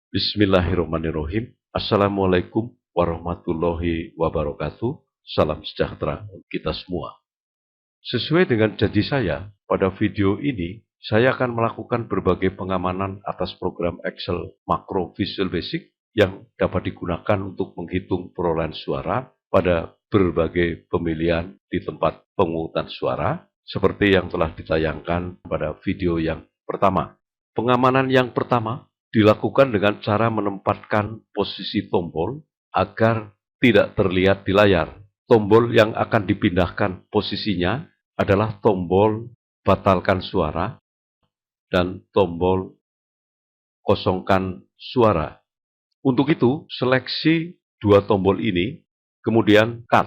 Bismillahirrahmanirrahim. Assalamualaikum warahmatullahi wabarakatuh. Salam sejahtera untuk kita semua. Sesuai dengan janji saya, pada video ini saya akan melakukan berbagai pengamanan atas program Excel Macro Visual Basic yang dapat digunakan untuk menghitung perolehan suara pada berbagai pemilihan di tempat pemungutan suara, seperti yang telah ditayangkan pada video yang pertama. Pengamanan yang pertama dilakukan dengan cara menempatkan posisi tombol agar tidak terlihat di layar. Tombol yang akan dipindahkan posisinya adalah tombol batalkan suara dan tombol kosongkan suara. Untuk itu, seleksi dua tombol ini, kemudian cut.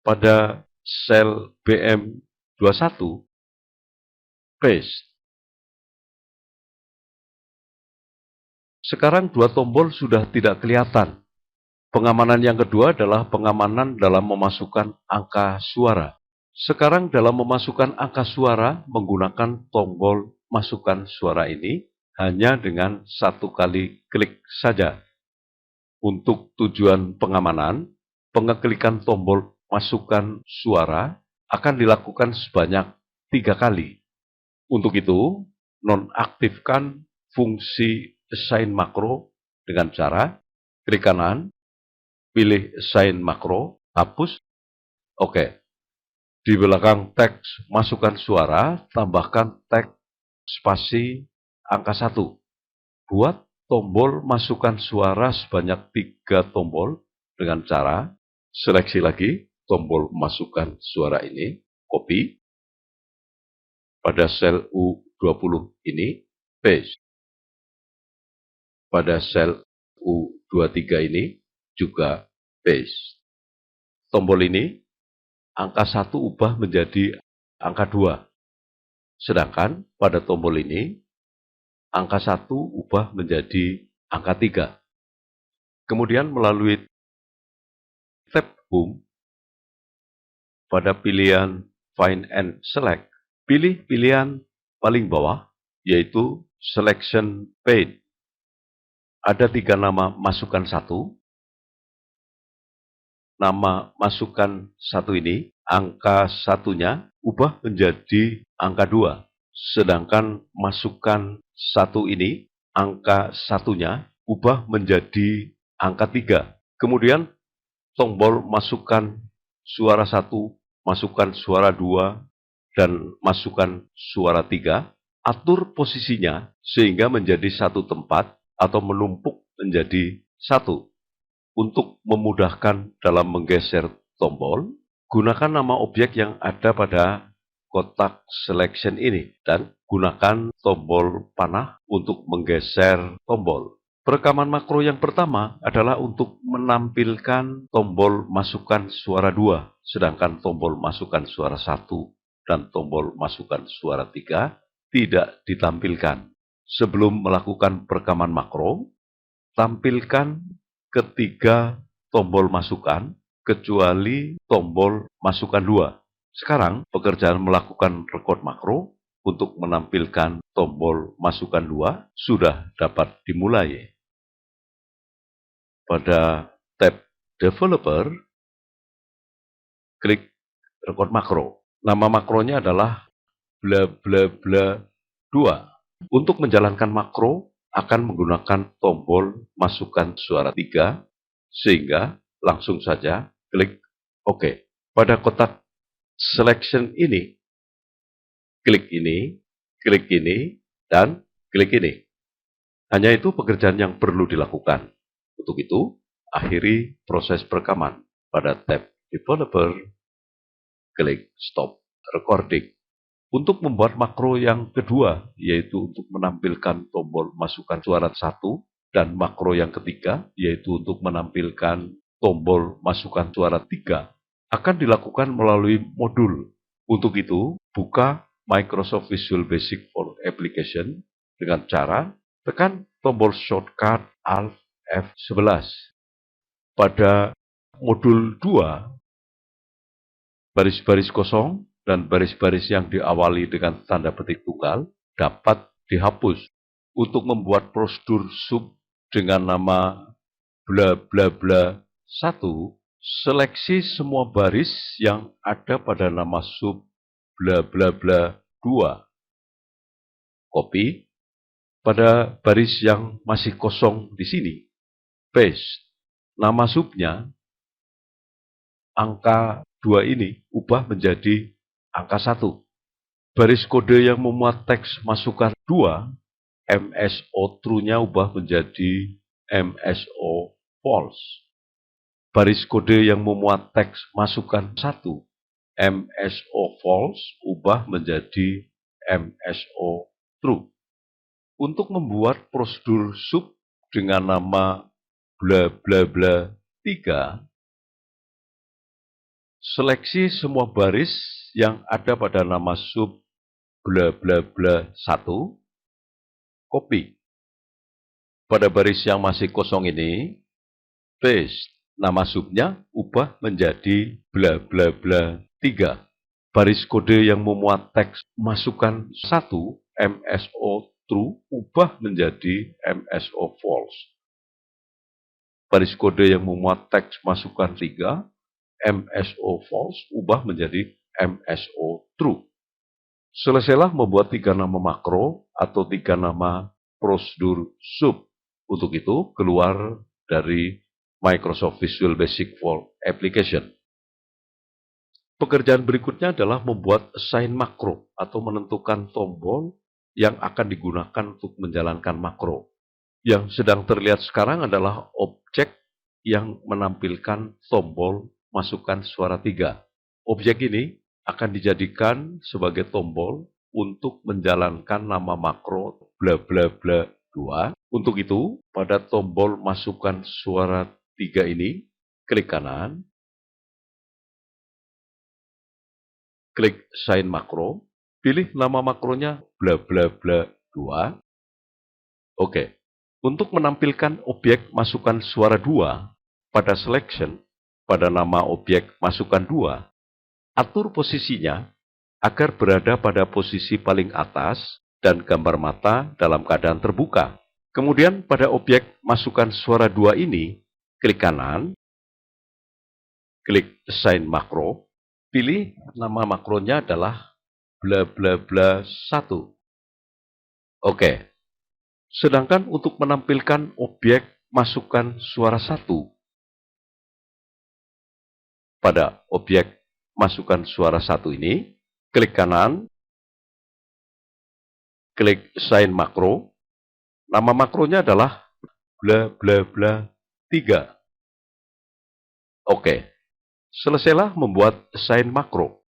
Pada sel BM21, paste. Sekarang dua tombol sudah tidak kelihatan. Pengamanan yang kedua adalah pengamanan dalam memasukkan angka suara. Sekarang dalam memasukkan angka suara menggunakan tombol masukkan suara ini hanya dengan satu kali klik saja. Untuk tujuan pengamanan, pengeklikan tombol masukkan suara akan dilakukan sebanyak 3 kali. Untuk itu, nonaktifkan fungsi Assign Macro dengan cara klik kanan, pilih Assign Macro, hapus, oke. Di belakang teks masukkan suara, tambahkan teks spasi angka 1. Buat tombol masukkan suara sebanyak 3 tombol dengan cara seleksi lagi tombol masukkan suara ini, copy. Pada sel U20 ini, paste. Pada sel U23 ini juga paste. Tombol ini, angka 1 ubah menjadi angka 2. Sedangkan pada tombol ini, angka 1 ubah menjadi angka 3. Kemudian melalui tab Home, pada pilihan Find and Select, pilih pilihan paling bawah, yaitu Selection Pane. Ada 3 nama masukan 1. Nama masukan 1 ini, angka 1-nya ubah menjadi angka 2. Sedangkan masukan 1 ini, angka 1-nya ubah menjadi angka 3. Kemudian tombol masukkan suara 1, masukkan suara 2, dan masukkan suara 3, atur posisinya sehingga menjadi satu tempat atau menumpuk menjadi satu. Untuk memudahkan dalam menggeser tombol, gunakan nama objek yang ada pada kotak selection ini dan gunakan tombol panah untuk menggeser tombol. Perekaman makro yang pertama adalah untuk menampilkan tombol masukkan suara 2, sedangkan tombol masukkan suara 1 dan tombol masukkan suara 3 tidak ditampilkan. Sebelum melakukan perekaman makro, tampilkan ketiga tombol masukan kecuali tombol masukan 2. Sekarang pekerjaan melakukan record makro untuk menampilkan tombol masukan 2 sudah dapat dimulai. Pada tab Developer, klik record makro. Nama makronya adalah bla bla bla 2. Untuk menjalankan makro akan menggunakan tombol masukkan suara 3, sehingga langsung saja klik OK. Pada kotak selection ini, klik ini, dan klik ini. Hanya itu pekerjaan yang perlu dilakukan. Untuk itu, akhiri proses perekaman. Pada tab Developer, klik Stop Recording. Untuk membuat makro yang kedua, yaitu untuk menampilkan tombol masukkan suara 1, dan makro yang ketiga, yaitu untuk menampilkan tombol masukkan suara 3, akan dilakukan melalui modul. Untuk itu, buka Microsoft Visual Basic for Application dengan cara tekan tombol shortcut Alt F11. Pada modul 2, baris-baris kosong dan baris-baris yang diawali dengan tanda petik tunggal dapat dihapus. untuk membuat prosedur sub dengan nama bla bla bla 1, seleksi semua baris yang ada pada nama sub bla bla bla 2. Copy pada baris yang masih kosong di sini. Paste. Nama subnya, angka 2 ini ubah menjadi angka 1. Baris kode yang memuat teks masukan 2, MSO true-nya ubah menjadi MSO false. Baris kode yang memuat teks masukan 1, MSO false ubah menjadi MSO true. Untuk membuat prosedur sub dengan nama bla bla bla 3, seleksi semua baris yang ada pada nama sub bla bla bla 1, copy. Pada baris yang masih kosong ini, paste. Nama subnya ubah menjadi bla bla bla 3. Baris kode yang memuat teks masukan 1, MSO true, ubah menjadi MSO false. Baris kode yang memuat teks masukan 3, MSO false, ubah menjadi MSO true. Selesailah membuat 3 nama makro atau 3 nama prosedur sub. Untuk itu, keluar dari Microsoft Visual Basic for Application. Pekerjaan berikutnya adalah membuat assign makro atau menentukan tombol yang akan digunakan untuk menjalankan makro. Yang sedang terlihat sekarang adalah objek yang menampilkan tombol masukkan suara 3. Objek ini akan dijadikan sebagai tombol untuk menjalankan nama makro bla bla bla 2. Untuk itu, pada tombol masukkan suara 3 ini, klik kanan, klik Assign Makro, pilih nama makronya bla bla bla 2. Oke. Untuk menampilkan objek masukkan suara 2 pada selection, pada nama objek masukkan 2, atur posisinya agar berada pada posisi paling atas dan gambar mata dalam keadaan terbuka. Kemudian pada objek masukkan suara 2 ini, klik kanan, klik Assign Makro, pilih nama makronya adalah bla bla bla 1. Oke. Sedangkan untuk menampilkan objek masukkan suara 1, pada objek masukkan suara 1 ini, klik kanan, klik Assign Makro, nama makronya adalah bla bla bla 3. Oke. Selesailah membuat Assign Makro.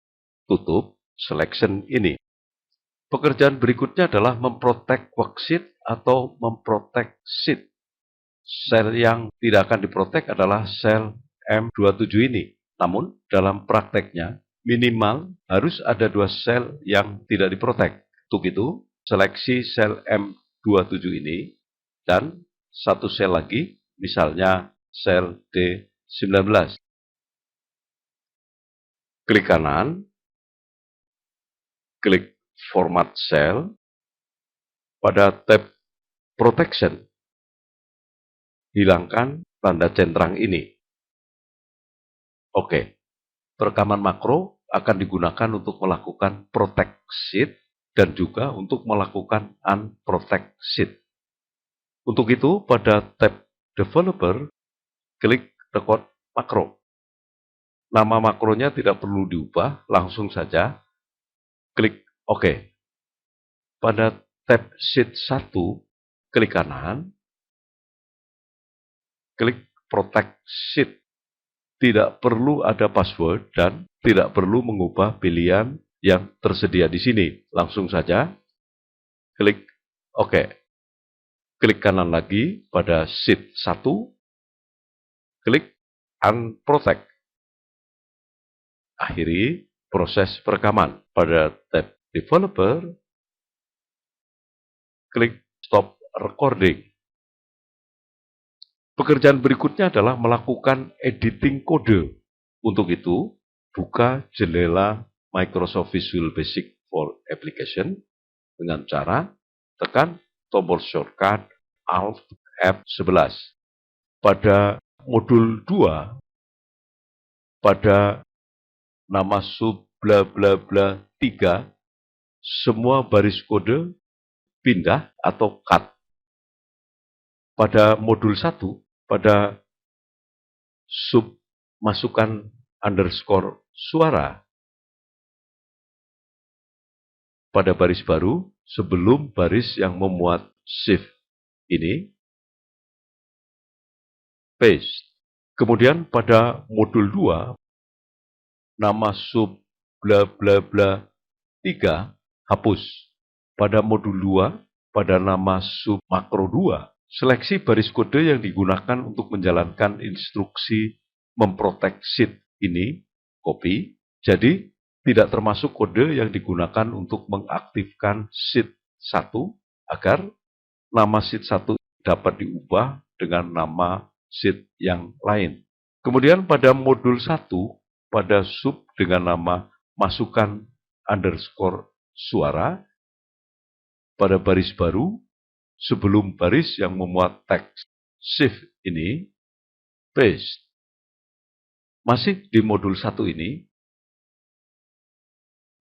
Tutup selection ini. Pekerjaan berikutnya adalah memprotek worksheet atau memprotek sheet. Sel yang tidak akan diprotek adalah sel M27 ini. Namun, dalam prakteknya, minimal harus ada 2 sel yang tidak diprotek. Untuk itu, seleksi sel M27 ini dan 1 sel lagi, misalnya sel D19. Klik kanan, klik Format Cell, pada tab Protection, hilangkan tanda centang ini. Oke, perekaman makro akan digunakan untuk melakukan Protect Sheet dan juga untuk melakukan Unprotect Sheet. Untuk itu, pada tab Developer, klik Record Makro. Nama makronya tidak perlu diubah, langsung saja klik OK. Pada tab Sheet 1, klik kanan, klik Protect Sheet. Tidak perlu ada password dan tidak perlu mengubah pilihan yang tersedia di sini. Langsung saja klik OK. Klik kanan lagi pada Sheet 1, klik Unprotect. Akhiri proses perekaman. Pada tab Developer, klik Stop Recording. Pekerjaan berikutnya adalah melakukan editing kode. Untuk itu, buka jendela Microsoft Visual Basic for Application dengan cara tekan tombol shortcut Alt F11. Pada modul 2, pada nama sub bla bla bla 3, semua baris kode pindah atau cut. Pada modul 1, pada sub masukkan underscore suara, pada baris baru sebelum baris yang memuat shift ini, paste. Kemudian pada modul 2, nama sub bla bla bla 3 hapus. Pada modul 2, pada nama sub makro 2, seleksi baris kode yang digunakan untuk menjalankan instruksi memprotek sheet ini copy. Jadi tidak termasuk kode yang digunakan untuk mengaktifkan sheet 1 agar nama sheet 1 dapat diubah dengan nama sheet yang lain. Kemudian pada modul 1, pada sub dengan nama masukkan underscore suara, pada baris baru sebelum baris yang memuat teks shift ini, paste. Masih di modul 1 ini,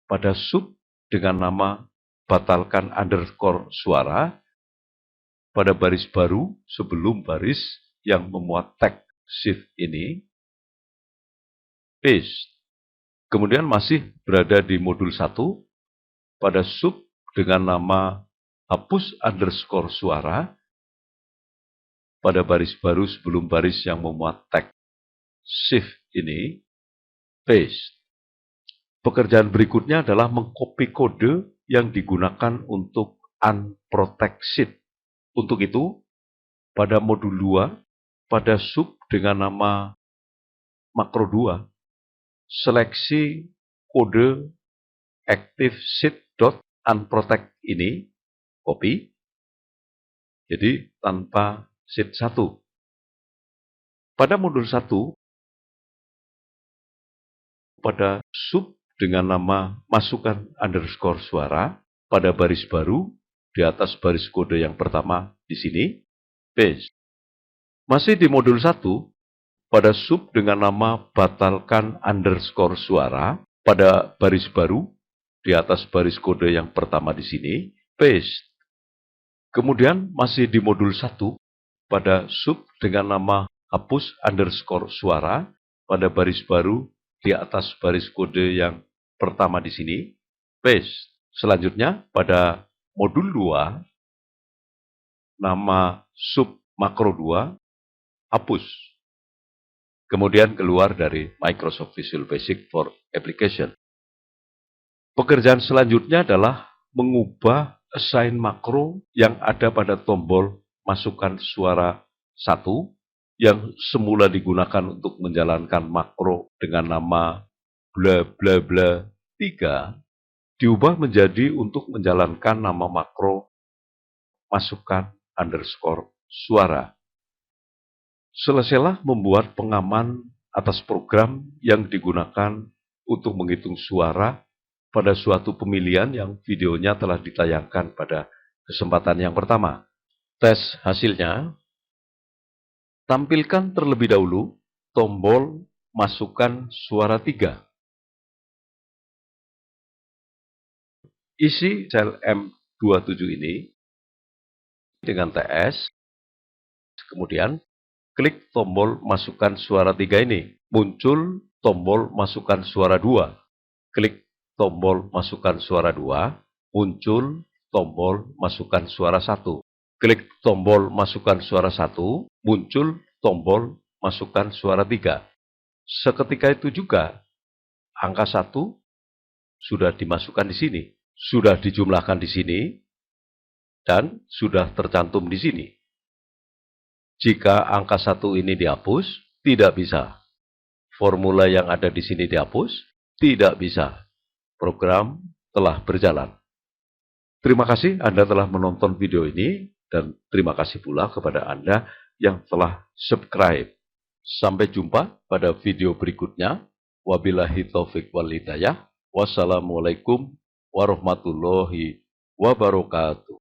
pada sub dengan nama batalkan underscore suara, pada baris baru sebelum baris yang memuat teks shift ini, paste. Kemudian masih berada di modul 1, pada sub dengan nama hapus underscore suara, pada baris baru sebelum baris yang memuat teks shift ini, paste. Pekerjaan berikutnya adalah mengcopy kode yang digunakan untuk unprotect sheet. Untuk itu, pada modul 2, pada sub dengan nama makro 2, seleksi kode active sheet.unprotect ini, copy, jadi tanpa sheet 1. Pada modul 1, pada sub dengan nama masukkan underscore suara, pada baris baru, di atas baris kode yang pertama di sini, paste. Masih di modul 1, pada sub dengan nama batalkan underscore suara, pada baris baru, di atas baris kode yang pertama di sini, paste. Kemudian masih di modul 1, pada sub dengan nama hapus underscore suara, pada baris baru, di atas baris kode yang pertama di sini, paste. Selanjutnya, pada modul 2, nama sub makro 2, hapus. Kemudian keluar dari Microsoft Visual Basic for Application. Pekerjaan selanjutnya adalah mengubah assign makro yang ada pada tombol masukkan suara 1 yang semula digunakan untuk menjalankan makro dengan nama bla bla bla 3 diubah menjadi untuk menjalankan nama makro masukkan underscore suara. Selesailah membuat pengaman atas program yang digunakan untuk menghitung suara pada suatu pemilihan yang videonya telah ditayangkan pada kesempatan yang pertama. Tes hasilnya, tampilkan terlebih dahulu tombol masukkan suara 3. Isi sel M27 ini dengan TS, kemudian klik tombol masukkan suara 3 ini. Muncul tombol masukkan suara 2. Klik tombol masukkan suara 2, muncul tombol masukkan suara 1. Klik tombol masukkan suara 1, muncul tombol masukkan suara 3. Seketika itu juga, angka 1 sudah dimasukkan di sini, sudah dijumlahkan di sini, dan sudah tercantum di sini. Jika angka 1 ini dihapus, tidak bisa. Formula yang ada di sini dihapus, tidak bisa. Program telah berjalan. Terima kasih Anda telah menonton video ini, dan terima kasih pula kepada Anda yang telah subscribe. Sampai jumpa pada video berikutnya. Wabillahi taufiq wal hidayah. Wassalamualaikum warahmatullahi wabarakatuh.